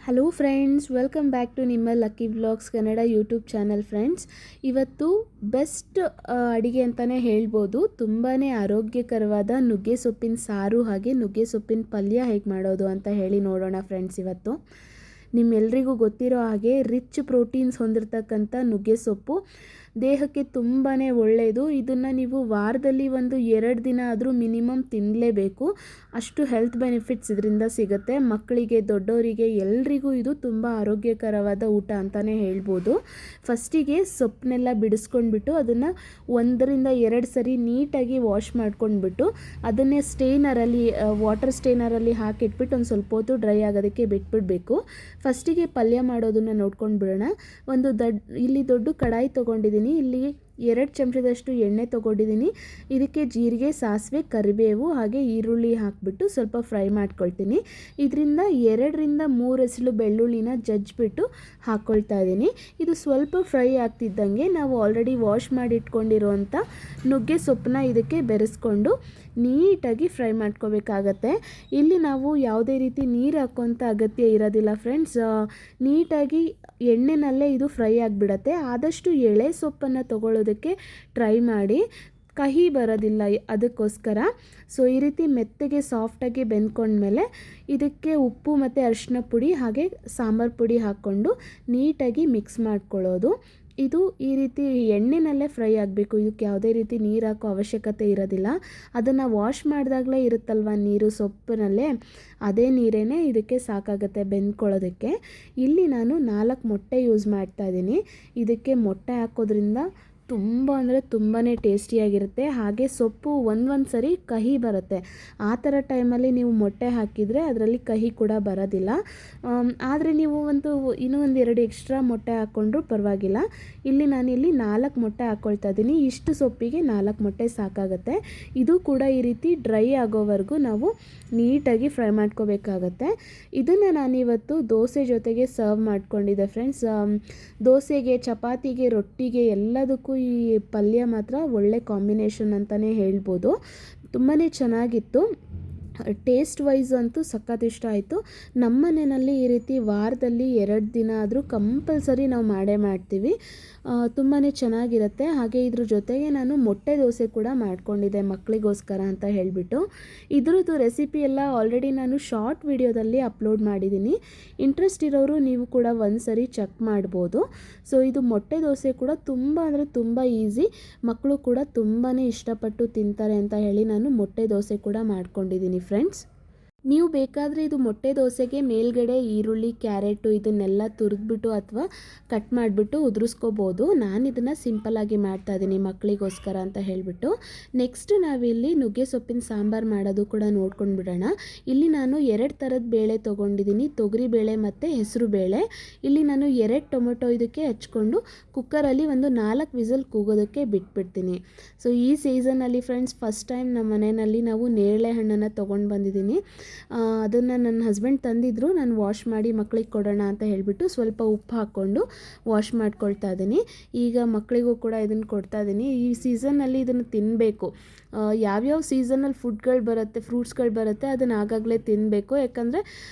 Hello friends, welcome back to ನಿಮ್ಮ lucky vlogs Kannada YouTube channel. Friends, ಇವತ್ತು best ಅಡುಗೆ ಅಂತಲೇ ಹೇಳ್ಬೋದು. ತುಂಬಾ ಆರೋಗ್ಯಕರವಾದ ನುಗ್ಗೆ ಸೊಪ್ಪಿನ ಸಾರು ಹಾಗೆ ನುಗ್ಗೆ ಸೊಪ್ಪಿನ ಪಲ್ಯ ಹೇಗೆ ಮಾಡೋದು ಅಂತ ಹೇಳಿ ನೋಡೋಣ ಫ್ರೆಂಡ್ಸ್. ಇವತ್ತು ನಿಮ್ಮೆಲ್ರಿಗೂ ಗೊತ್ತಿರೋ ಹಾಗೆ ರಿಚ್ ಪ್ರೋಟೀನ್ಸ್ ಹೊಂದಿರತಕ್ಕಂಥ ನುಗ್ಗೆ ಸೊಪ್ಪು ದೇಹಕ್ಕೆ ತುಂಬಾ ಒಳ್ಳೆಯದು. ಇದನ್ನು ನೀವು ವಾರದಲ್ಲಿ ಒಂದು 2 ದಿನ ಆದರೂ ಮಿನಿಮಮ್ ತಿನ್ನಲೇಬೇಕು. ಅಷ್ಟು ಹೆಲ್ತ್ ಬೆನಿಫಿಟ್ಸ್ ಇದರಿಂದ ಸಿಗುತ್ತೆ. ಮಕ್ಕಳಿಗೆ, ದೊಡ್ಡವರಿಗೆ ಎಲ್ರಿಗೂ ಇದು ತುಂಬ ಆರೋಗ್ಯಕರವಾದ ಊಟ ಅಂತಲೇ ಹೇಳ್ಬೋದು. ಫಸ್ಟಿಗೆ ಸೊಪ್ಪನ್ನೆಲ್ಲ ಬಿಡಿಸ್ಕೊಂಡ್ಬಿಟ್ಟು ಅದನ್ನು 1-2 ಸರಿ ನೀಟಾಗಿ ವಾಶ್ ಮಾಡ್ಕೊಂಡ್ಬಿಟ್ಟು ಅದನ್ನೇ ಸ್ಟೇನರಲ್ಲಿ, ವಾಟರ್ ಸ್ಟೇನರಲ್ಲಿ ಹಾಕಿಟ್ಬಿಟ್ಟು ಒಂದು ಸ್ವಲ್ಪ ಹೊತ್ತು ಡ್ರೈ ಆಗೋದಕ್ಕೆ ಬಿಟ್ಬಿಡಬೇಕು. ಫಸ್ಟಿಗೆ ಪಲ್ಯ ಮಾಡೋದನ್ನು ನೋಡ್ಕೊಂಡು ಬಿಡೋಣ. ಇಲ್ಲಿ ದೊಡ್ಡ ಕಡಾಯಿ ತೊಗೊಂಡಿದ್ದೀನಿ. ಇಲ್ಲಿ 2 ಚಮಚದಷ್ಟು ಎಣ್ಣೆ ತೊಗೊಂಡಿದ್ದೀನಿ. ಇದಕ್ಕೆ ಜೀರಿಗೆ, ಸಾಸಿವೆ, ಕರಿಬೇವು ಹಾಗೆ ಈರುಳ್ಳಿ ಹಾಕಿಬಿಟ್ಟು ಸ್ವಲ್ಪ ಫ್ರೈ ಮಾಡ್ಕೊಳ್ತೀನಿ. ಇದರಿಂದ 2-3 ಎಸಳು ಬೆಳ್ಳುಳ್ಳಿನ ಜಜ್ಜಿಬಿಟ್ಟು ಹಾಕ್ಕೊಳ್ತಾ ಇದ್ದೀನಿ. ಇದು ಸ್ವಲ್ಪ ಫ್ರೈ ಆಗ್ತಿದ್ದಂಗೆ ನಾವು ಆಲ್ರೆಡಿ ವಾಶ್ ಮಾಡಿ ಇಟ್ಕೊಂಡಿರೋವಂಥ ನುಗ್ಗೆ ಸೊಪ್ಪನ್ನ ಇದಕ್ಕೆ ಬೆರೆಸ್ಕೊಂಡು ನೀಟಾಗಿ ಫ್ರೈ ಮಾಡ್ಕೋಬೇಕಾಗತ್ತೆ. ಇಲ್ಲಿ ನಾವು ಯಾವುದೇ ರೀತಿ ನೀರು ಹಾಕೋಂಥ ಅಗತ್ಯ ಇರೋದಿಲ್ಲ ಫ್ರೆಂಡ್ಸ್. ನೀಟಾಗಿ ಎಣ್ಣೆನಲ್ಲೇ ಇದು ಫ್ರೈ ಆಗಿಬಿಡತ್ತೆ. ಆದಷ್ಟು ಎಳೆ ಸೊಪ್ಪನ್ನು ತೊಗೊಳ್ಳೋದಕ್ಕೆ ಟ್ರೈ ಮಾಡಿ, ಕಹಿ ಬರೋದಿಲ್ಲ ಅದಕ್ಕೋಸ್ಕರ. ಸೊ ಈ ರೀತಿ ಮೆತ್ತಗೆ ಸಾಫ್ಟಾಗಿ ಬೆಂದ್ಕೊಂಡ್ಮೇಲೆ ಇದಕ್ಕೆ ಉಪ್ಪು ಮತ್ತು ಅರಿಶಿನ ಪುಡಿ ಹಾಗೆ ಸಾಂಬಾರು ಪುಡಿ ಹಾಕ್ಕೊಂಡು ನೀಟಾಗಿ ಮಿಕ್ಸ್ ಮಾಡ್ಕೊಳ್ಳೋದು. ಇದು ಈ ರೀತಿ ಎಣ್ಣೆನಲ್ಲೇ ಫ್ರೈ ಆಗಬೇಕು. ಇದಕ್ಕೆ ಯಾವುದೇ ರೀತಿ ನೀರು ಹಾಕೋ ಅವಶ್ಯಕತೆ ಇರೋದಿಲ್ಲ. ಅದನ್ನು ವಾಶ್ ಮಾಡಿದಾಗಲೇ ಇರುತ್ತಲ್ವ ನೀರು ಸೊಪ್ಪಿನಲ್ಲೇ, ಅದೇ ನೀರೇ ಇದಕ್ಕೆ ಸಾಕಾಗುತ್ತೆ ಬೆಂದ್ಕೊಳ್ಳೋದಕ್ಕೆ. ಇಲ್ಲಿ ನಾನು 4 ಮೊಟ್ಟೆ ಯೂಸ್ ಮಾಡ್ತಾಯಿದ್ದೀನಿ. ಇದಕ್ಕೆ ಮೊಟ್ಟೆ ಹಾಕೋದ್ರಿಂದ ತುಂಬ ಅಂದರೆ ತುಂಬಾ ಟೇಸ್ಟಿಯಾಗಿರುತ್ತೆ. ಹಾಗೆ ಸೊಪ್ಪು ಒಂದು ಸರಿ ಕಹಿ ಬರುತ್ತೆ. ಆ ಥರ ಟೈಮಲ್ಲಿ ನೀವು ಮೊಟ್ಟೆ ಹಾಕಿದರೆ ಅದರಲ್ಲಿ ಕಹಿ ಕೂಡ ಬರೋದಿಲ್ಲ. ಆದರೆ ನೀವು ಇನ್ನೂ 2 ಎಕ್ಸ್ಟ್ರಾ ಮೊಟ್ಟೆ ಹಾಕ್ಕೊಂಡ್ರೂ ಪರವಾಗಿಲ್ಲ. ಇಲ್ಲಿ ನಾನಿಲ್ಲಿ 4 ಮೊಟ್ಟೆ ಹಾಕ್ಕೊಳ್ತಾ ಇದ್ದೀನಿ. ಇಷ್ಟು ಸೊಪ್ಪಿಗೆ 4 ಮೊಟ್ಟೆ ಸಾಕಾಗುತ್ತೆ. ಇದು ಕೂಡ ಈ ರೀತಿ ಡ್ರೈ ಆಗೋವರೆಗೂ ನಾವು ನೀಟಾಗಿ ಫ್ರೈ ಮಾಡ್ಕೋಬೇಕಾಗತ್ತೆ. ಇದನ್ನು ನಾನಿವತ್ತು ದೋಸೆ ಜೊತೆಗೆ ಸರ್ವ್ ಮಾಡ್ಕೊಂಡಿದ್ದೆ ಫ್ರೆಂಡ್ಸ್. ದೋಸೆಗೆ, ಚಪಾತಿಗೆ, ರೊಟ್ಟಿಗೆ ಎಲ್ಲದಕ್ಕೂ ಈ ಪಲ್ಯ ಮಾತ್ರ ಒಳ್ಳೆ ಕಾಂಬಿನೇಷನ್ ಅಂತಲೇ ಹೇಳ್ಬೋದು. ತುಂಬಾ ಚೆನ್ನಾಗಿತ್ತು. ಟೇಸ್ಟ್ ವೈಸ್ ಅಂತೂ ಸಖತ್ ಇಷ್ಟ ಆಯಿತು. ನಮ್ಮ ಮನೆಯಲ್ಲಿ ಈ ರೀತಿ ವಾರದಲ್ಲಿ 2 ದಿನ ಆದರೂ ಕಂಪಲ್ಸರಿ ನಾವು ಮಾಡೇ ಮಾಡ್ತೀವಿ. ತುಂಬಾ ಚೆನ್ನಾಗಿರುತ್ತೆ. ಹಾಗೆ ಇದ್ರ ಜೊತೆಗೆ ನಾನು ಮೊಟ್ಟೆ ದೋಸೆ ಕೂಡ ಮಾಡ್ಕೊಂಡಿದ್ದೆ ಮಕ್ಕಳಿಗೋಸ್ಕರ ಅಂತ ಹೇಳಿಬಿಟ್ಟು. ಇದ್ರದ್ದು ರೆಸಿಪಿ ಎಲ್ಲ ಆಲ್ರೆಡಿ ನಾನು ಶಾರ್ಟ್ ವಿಡಿಯೋದಲ್ಲಿ ಅಪ್ಲೋಡ್ ಮಾಡಿದ್ದೀನಿ. ಇಂಟ್ರೆಸ್ಟ್ ಇರೋರು ನೀವು ಕೂಡ ಸರಿ ಚೆಕ್ ಮಾಡ್ಬೋದು. ಸೊ ಇದು ಮೊಟ್ಟೆ ದೋಸೆ ಕೂಡ ತುಂಬ ಅಂದರೆ ತುಂಬ ಈಸಿ. ಮಕ್ಕಳು ಕೂಡ ತುಂಬಾ ಇಷ್ಟಪಟ್ಟು ತಿಂತಾರೆ ಅಂತ ಹೇಳಿ ನಾನು ಮೊಟ್ಟೆ ದೋಸೆ ಕೂಡ ಮಾಡ್ಕೊಂಡಿದ್ದೀನಿ ಫ್ರೆಂಡ್ಸ್. ನೀವು ಬೇಕಾದರೆ ಇದು ಮೊಟ್ಟೆ ದೋಸೆಗೆ ಮೇಲ್ಗಡೆ ಈರುಳ್ಳಿ, ಕ್ಯಾರೆಟು ಇದನ್ನೆಲ್ಲ ತುರಿದ್ಬಿಟ್ಟು ಅಥವಾ ಕಟ್ ಮಾಡಿಬಿಟ್ಟು ಉದುರಿಸ್ಕೋಬೋದು. ನಾನು ಇದನ್ನು ಸಿಂಪಲ್ಲಾಗಿ ಮಾಡ್ತಾಯಿದ್ದೀನಿ ಮಕ್ಕಳಿಗೋಸ್ಕರ ಅಂತ ಹೇಳಿಬಿಟ್ಟು. ನೆಕ್ಸ್ಟ್ ನಾವಿಲ್ಲಿ ನುಗ್ಗೆ ಸೊಪ್ಪಿನ ಸಾಂಬಾರು ಮಾಡೋದು ಕೂಡ ನೋಡ್ಕೊಂಡು ಬಿಡೋಣ. ಇಲ್ಲಿ ನಾನು 2 ಥರದ ಬೇಳೆ ತೊಗೊಂಡಿದ್ದೀನಿ, ತೊಗರಿಬೇಳೆ ಮತ್ತು ಹೆಸರು ಬೇಳೆ. ಇಲ್ಲಿ ನಾನು 2 ಟೊಮೆಟೊ ಇದಕ್ಕೆ ಹಚ್ಕೊಂಡು ಕುಕ್ಕರಲ್ಲಿ 4 ವಿಸಲ್ ಕೂಗೋದಕ್ಕೆ ಬಿಟ್ಬಿಡ್ತೀನಿ. ಸೊ ಈ ಸೀಸನಲ್ಲಿ ಫ್ರೆಂಡ್ಸ್ ಫಸ್ಟ್ ಟೈಮ್ ನಮ್ಮ ಮನೆಯಲ್ಲಿ ನಾವು ನೇರಳೆ ಹಣ್ಣನ್ನು ತೊಗೊಂಡು ಬಂದಿದ್ದೀನಿ. ಅದನ್ನು ನನ್ನ ಹಸ್ಬೆಂಡ್ ತಂದಿದ್ರು. ನಾನು ವಾಶ್ ಮಾಡಿ ಮಕ್ಕಳಿಗೆ ಕೊಡೋಣ ಅಂತ ಹೇಳಿಬಿಟ್ಟು ಸ್ವಲ್ಪ ಉಪ್ಪು ಹಾಕ್ಕೊಂಡು ವಾಶ್ ಮಾಡ್ಕೊಳ್ತಾ ಇದ್ದೀನಿ. ಈಗ ಮಕ್ಕಳಿಗೂ ಕೂಡ ಇದನ್ನು ಕೊಡ್ತಾ ಇದ್ದೀನಿ. ಈ ಸೀಸನ್ನಲ್ಲಿ ಇದನ್ನು ತಿನ್ನಬೇಕು. ಯಾವ್ಯಾವ ಸೀಸನಲ್ಲಿ ಫುಡ್ಗಳು ಬರುತ್ತೆ, ಫ್ರೂಟ್ಸ್ಗಳು ಬರುತ್ತೆ, ಅದನ್ನು ಆಗಾಗಲೇ ತಿನ್ನಬೇಕು. ಯಾಕಂದರೆ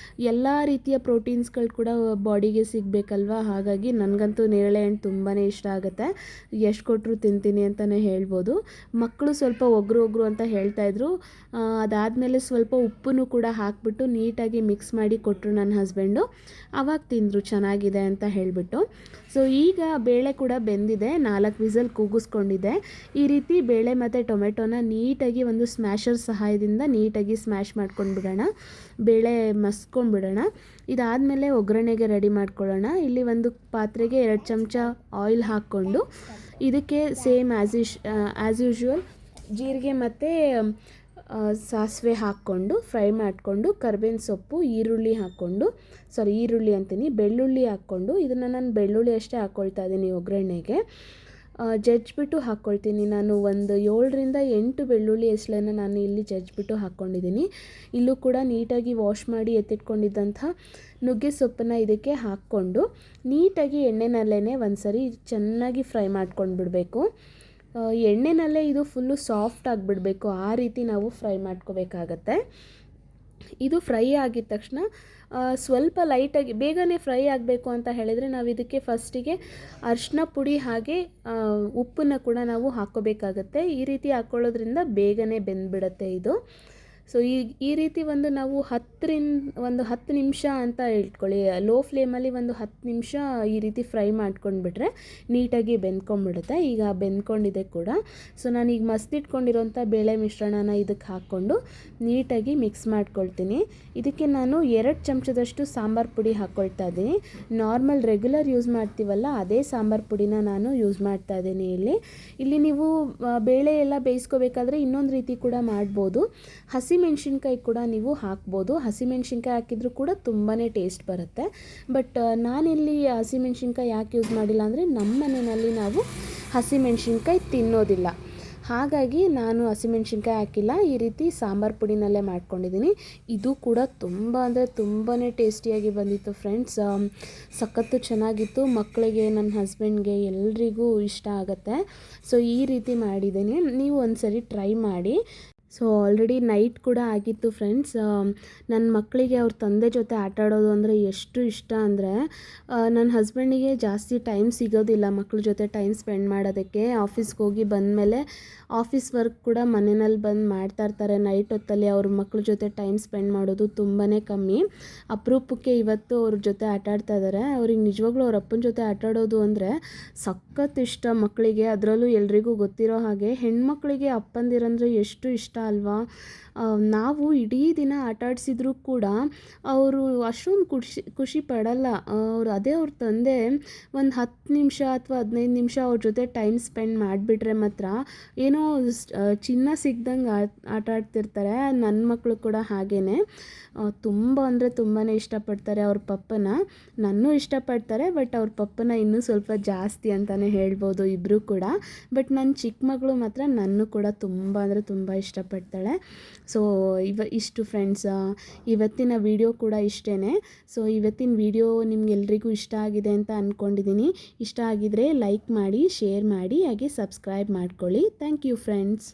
ಎಲ್ಲ ರೀತಿಯ ಪ್ರೋಟೀನ್ಸ್ಗಳು ಕೂಡ ಬಾಡಿಗೆ ಸಿಗಬೇಕಲ್ವ. ಹಾಗಾಗಿ ನನಗಂತೂ ನೇರಳೆ ಹಣ್ಣು ತುಂಬಾ ಇಷ್ಟ ಆಗುತ್ತೆ. ಎಷ್ಟು ಕೊಟ್ಟರು ತಿಂತೀನಿ ಅಂತಲೇ ಹೇಳ್ಬೋದು. ಮಕ್ಕಳು ಸ್ವಲ್ಪ ಒಗ್ರು ಅಂತ ಹೇಳ್ತಾಯಿದ್ರು. ಅದಾದಮೇಲೆ ಸ್ವಲ್ಪ ಉಪ್ಪನ್ನು ಕೂಡ ಹಾಕಿಬಿಟ್ಟು ನೀಟಾಗಿ ಮಿಕ್ಸ್ ಮಾಡಿ ಕೊಟ್ಟರು ನನ್ನ ಹಸ್ಬೆಂಡು. ಆವಾಗ ತಿಂದರು ಚೆನ್ನಾಗಿದೆ ಅಂತ ಹೇಳಿಬಿಟ್ಟು. ಸೊ ಈಗ ಬೇಳೆ ಕೂಡ ಬೆಂದಿದೆ, 4 ವಿಸಲ್ ಕೂಗಿಸ್ಕೊಂಡಿದ್ದೆ. ಈ ರೀತಿ ಬೇಳೆ ಮತ್ತು ಟೊಮೆಟೊನ ನೀಟಾಗಿ ಒಂದು ಸ್ಮ್ಯಾಶರ್ ಸಹಾಯದಿಂದ ನೀಟಾಗಿ ಸ್ಮ್ಯಾಶ್ ಮಾಡ್ಕೊಂಡು ಬಿಡೋಣ. ಬೇಳೆ ಮಸ್ಕೊಂಡ್ಬಿಡೋಣ. ಇದಾದಮೇಲೆ ಒಗ್ಗರಣೆಗೆ ರೆಡಿ ಮಾಡ್ಕೊಳ್ಳೋಣ. ಇಲ್ಲಿ ಒಂದು ಪಾತ್ರೆಗೆ 2 ಚಮಚ ಆಯಿಲ್ ಹಾಕ್ಕೊಂಡು ಇದಕ್ಕೆ ಸೇಮ್ ಆ್ಯಸ್ ಯೂಶ್ವಲ್ ಜೀರಿಗೆ ಮತ್ತು ಸಾಸಿವೆ ಹಾಕ್ಕೊಂಡು ಫ್ರೈ ಮಾಡಿಕೊಂಡು ಕರ್ಬೇವಿನ ಸೊಪ್ಪು, ಬೆಳ್ಳುಳ್ಳಿ ಹಾಕ್ಕೊಂಡು ಇದನ್ನು ನಾನು ಬೆಳ್ಳುಳ್ಳಿ ಅಷ್ಟೇ ಹಾಕ್ಕೊಳ್ತಾ ಇದ್ದೀನಿ ಒಗ್ಗರಣೆಗೆ. ಜಜ್ಜಿಬಿಟ್ಟು ಹಾಕ್ಕೊಳ್ತೀನಿ. ನಾನು 7-8 ಬೆಳ್ಳುಳ್ಳಿ ಎಸಳನ್ನು ನಾನು ಇಲ್ಲಿ ಜಜ್ಜಿಬಿಟ್ಟು ಹಾಕ್ಕೊಂಡಿದ್ದೀನಿ. ಇಲ್ಲೂ ಕೂಡ ನೀಟಾಗಿ ವಾಶ್ ಮಾಡಿ ಎತ್ತಿಟ್ಕೊಂಡಿದ್ದಂಥ ನುಗ್ಗೆ ಸೊಪ್ಪನ್ನು ಇದಕ್ಕೆ ಹಾಕ್ಕೊಂಡು ನೀಟಾಗಿ ಎಣ್ಣೆನಲ್ಲೇ ಸರಿ ಚೆನ್ನಾಗಿ ಫ್ರೈ ಮಾಡ್ಕೊಂಡು ಬಿಡಬೇಕು. ಎಣ್ಣೆನಲ್ಲೇ ಇದು ಫುಲ್ಲು ಸಾಫ್ಟ್ ಆಗಿಬಿಡಬೇಕು. ಆ ರೀತಿ ನಾವು ಫ್ರೈ ಮಾಡ್ಕೋಬೇಕಾಗತ್ತೆ. ಇದು ಫ್ರೈ ಆಗಿದ ತಕ್ಷಣ ಸ್ವಲ್ಪ ಲೈಟಾಗಿ ಬೇಗನೆ ಫ್ರೈ ಆಗಬೇಕು ಅಂತ ಹೇಳಿದರೆ ನಾವು ಇದಕ್ಕೆ ಫಸ್ಟಿಗೆ ಅರಿಶಿನ ಪುಡಿ ಹಾಗೆ ಉಪ್ಪನ್ನು ಕೂಡ ನಾವು ಹಾಕ್ಕೋಬೇಕಾಗತ್ತೆ. ಈ ರೀತಿ ಹಾಕ್ಕೊಳ್ಳೋದ್ರಿಂದ ಬೇಗನೆ ಬೆಂದ್ಬಿಡುತ್ತೆ ಇದು. ಸೊ ಈ ರೀತಿ ನಾವು 10 ನಿಮಿಷ ಅಂತ ಇಟ್ಕೊಳ್ಳಿ. ಲೋ ಫ್ಲೇಮಲ್ಲಿ 10 ನಿಮಿಷ ಈ ರೀತಿ ಫ್ರೈ ಮಾಡ್ಕೊಂಡ್ಬಿಟ್ರೆ ನೀಟಾಗಿ ಬೆಂದ್ಕೊಂಡ್ಬಿಡುತ್ತೆ. ಈಗ ಬೆಂದ್ಕೊಂಡಿದೆ ಕೂಡ. ಸೊ ನಾನೀಗ ಮಸ್ತಿಟ್ಕೊಂಡಿರೋಂಥ ಬೇಳೆ ಮಿಶ್ರಣನ ಇದಕ್ಕೆ ಹಾಕ್ಕೊಂಡು ನೀಟಾಗಿ ಮಿಕ್ಸ್ ಮಾಡ್ಕೊಳ್ತೀನಿ. ಇದಕ್ಕೆ ನಾನು 2 ಚಮಚದಷ್ಟು ಸಾಂಬಾರು ಪುಡಿ ಹಾಕ್ಕೊಳ್ತಾ ಇದ್ದೀನಿ. ನಾರ್ಮಲ್ ರೆಗ್ಯುಲರ್ ಯೂಸ್ ಮಾಡ್ತೀವಲ್ಲ ಅದೇ ಸಾಂಬಾರು ಪುಡಿನ ನಾನು ಯೂಸ್ ಮಾಡ್ತಾ ಇದ್ದೀನಿ ಇಲ್ಲಿ ನೀವು ಬೇಳೆ ಎಲ್ಲ ಬೇಯಿಸ್ಕೋಬೇಕಾದ್ರೆ ಇನ್ನೊಂದು ರೀತಿ ಕೂಡ ಮಾಡ್ಬೋದು. ಹಸಿಮೆಣ್ಸಿನ್ಕಾಯಿ ಕೂಡ ನೀವು ಹಾಕ್ಬೋದು. ಹಸಿಮೆಣ್ಸಿನ್ಕಾಯಿ ಹಾಕಿದರೂ ಕೂಡ ತುಂಬಾ ಟೇಸ್ಟ್ ಬರುತ್ತೆ. ಬಟ್ ನಾನಿಲ್ಲಿ ಹಸಿಮೆಣ್ಸಿನ್ಕಾಯಿ ಯಾಕೆ ಯೂಸ್ ಮಾಡಿಲ್ಲ ಅಂದರೆ ನಮ್ಮ ಮನೆಯಲ್ಲಿ ನಾವು ಹಸಿಮೆಣ್ಸಿನ್ಕಾಯಿ ತಿನ್ನೋದಿಲ್ಲ. ಹಾಗಾಗಿ ನಾನು ಹಸಿಮೆಣ್ಸಿನ್ಕಾಯಿ ಹಾಕಿಲ್ಲ. ಈ ರೀತಿ ಸಾಂಬಾರು ಪುಡಿನಲ್ಲೇ ಮಾಡ್ಕೊಂಡಿದ್ದೀನಿ. ಇದು ಕೂಡ ತುಂಬ ಅಂದರೆ ತುಂಬಾ ಟೇಸ್ಟಿಯಾಗಿ ಬಂದಿತ್ತು ಫ್ರೆಂಡ್ಸ್. ಸಖತ್ತು ಚೆನ್ನಾಗಿತ್ತು. ಮಕ್ಕಳಿಗೆ, ನನ್ನ ಹಸ್ಬೆಂಡ್ಗೆ ಎಲ್ರಿಗೂ ಇಷ್ಟ ಆಗುತ್ತೆ. ಸೊ ಈ ರೀತಿ ಮಾಡಿದ್ದೀನಿ. ನೀವು ಒಂದ್ಸರಿ ಟ್ರೈ ಮಾಡಿ. ಸೊ ಆಲ್ರೆಡಿ ನೈಟ್ ಕೂಡ ಆಗಿತ್ತು ಫ್ರೆಂಡ್ಸ್. ನನ್ನ ಮಕ್ಕಳಿಗೆ ಅವ್ರ ತಂದೆ ಜೊತೆ ಆಟಾಡೋದು ಅಂದರೆ ಎಷ್ಟು ಇಷ್ಟ ಅಂದರೆ, ನನ್ನ ಹಸ್ಬೆಂಡಿಗೆ ಜಾಸ್ತಿ ಟೈಮ್ ಸಿಗೋದಿಲ್ಲ ಮಕ್ಕಳ ಜೊತೆ ಟೈಮ್ ಸ್ಪೆಂಡ್ ಮಾಡೋದಕ್ಕೆ. ಆಫೀಸ್ಗೆ ಹೋಗಿ ಬಂದಮೇಲೆ ಆಫೀಸ್ ವರ್ಕ್ ಕೂಡ ಮನೆಯಲ್ಲಿ ಬಂದು ಮಾಡ್ತಾಯಿರ್ತಾರೆ. ನೈಟ್ ಹೊತ್ತಲ್ಲಿ ಅವ್ರ ಮಕ್ಕಳ ಜೊತೆ ಟೈಮ್ ಸ್ಪೆಂಡ್ ಮಾಡೋದು ತುಂಬಾ ಕಮ್ಮಿ. ಅಪರೂಪಕ್ಕೆ ಇವತ್ತು ಅವ್ರ ಜೊತೆ ಆಟಾಡ್ತಾ ಇದ್ದಾರೆ. ಅವ್ರಿಗೆ ನಿಜವಾಗ್ಲೂ ಅವ್ರ ಅಪ್ಪನ ಜೊತೆ ಆಟಾಡೋದು ಅಂದರೆ ಸಖತ್ ಇಷ್ಟ ಮಕ್ಕಳಿಗೆ. ಅದರಲ್ಲೂ ಎಲ್ರಿಗೂ ಗೊತ್ತಿರೋ ಹಾಗೆ ಹೆಣ್ಮಕ್ಳಿಗೆ ಅಪ್ಪಂದಿರಂದರೆ ಎಷ್ಟು ಇಷ್ಟ ಅಲ್ವಾ. ನಾವು ಇಡೀ ದಿನ ಆಟಾಡಿಸಿದ್ರೂ ಕೂಡ ಅವರು ಅಷ್ಟೊಂದು ಖುಷಿ ಪಡಲ್ಲ. ಅದೇ ಅವ್ರ ತಂದೆ ಒಂದು 10 ನಿಮಿಷ ಅಥವಾ 15 ನಿಮಿಷ ಅವ್ರ ಜೊತೆ ಟೈಮ್ ಸ್ಪೆಂಡ್ ಮಾಡಿಬಿಟ್ರೆ ಮಾತ್ರ ಏನೋ ಚಿನ್ನ ಸಿಗ್ದಂಗೆ ಆಟ ಆಡ್ತಿರ್ತಾರೆ. ನನ್ನ ಮಕ್ಕಳು ಕೂಡ ಹಾಗೇ ತುಂಬ ಅಂದರೆ ತುಂಬಾ ಇಷ್ಟಪಡ್ತಾರೆ ಅವ್ರ ಪಪ್ಪನ. ನನ್ನೂ ಇಷ್ಟಪಡ್ತಾರೆ, ಬಟ್ ಅವ್ರ ಪಪ್ಪನ ಇನ್ನೂ ಸ್ವಲ್ಪ ಜಾಸ್ತಿ ಅಂತಲೇ ಹೇಳ್ಬೋದು ಇಬ್ಬರು ಕೂಡ. ಬಟ್ ನನ್ನ ಚಿಕ್ಕ ಮಗಳು ಮಾತ್ರ ನನ್ನೂ ಕೂಡ ತುಂಬ ಅಂದರೆ ತುಂಬ ಇಷ್ಟಪಡ್ತಾಳೆ. ಸೊ ಇಷ್ಟು ಫ್ರೆಂಡ್ಸ್, ಇವತ್ತಿನ ವಿಡಿಯೋ ಕೂಡ ಇಷ್ಟೇ. ಸೊ ಇವತ್ತಿನ ವಿಡಿಯೋ ನಿಮ್ಗೆಲ್ರಿಗೂ ಇಷ್ಟ ಆಗಿದೆ ಅಂತ ಅಂದ್ಕೊಂಡಿದ್ದೀನಿ. ಇಷ್ಟ ಆಗಿದರೆ ಲೈಕ್ ಮಾಡಿ, ಶೇರ್ ಮಾಡಿ, ಹಾಗೆ ಸಬ್ಸ್ಕ್ರೈಬ್ ಮಾಡ್ಕೊಳ್ಳಿ. Thank you friends.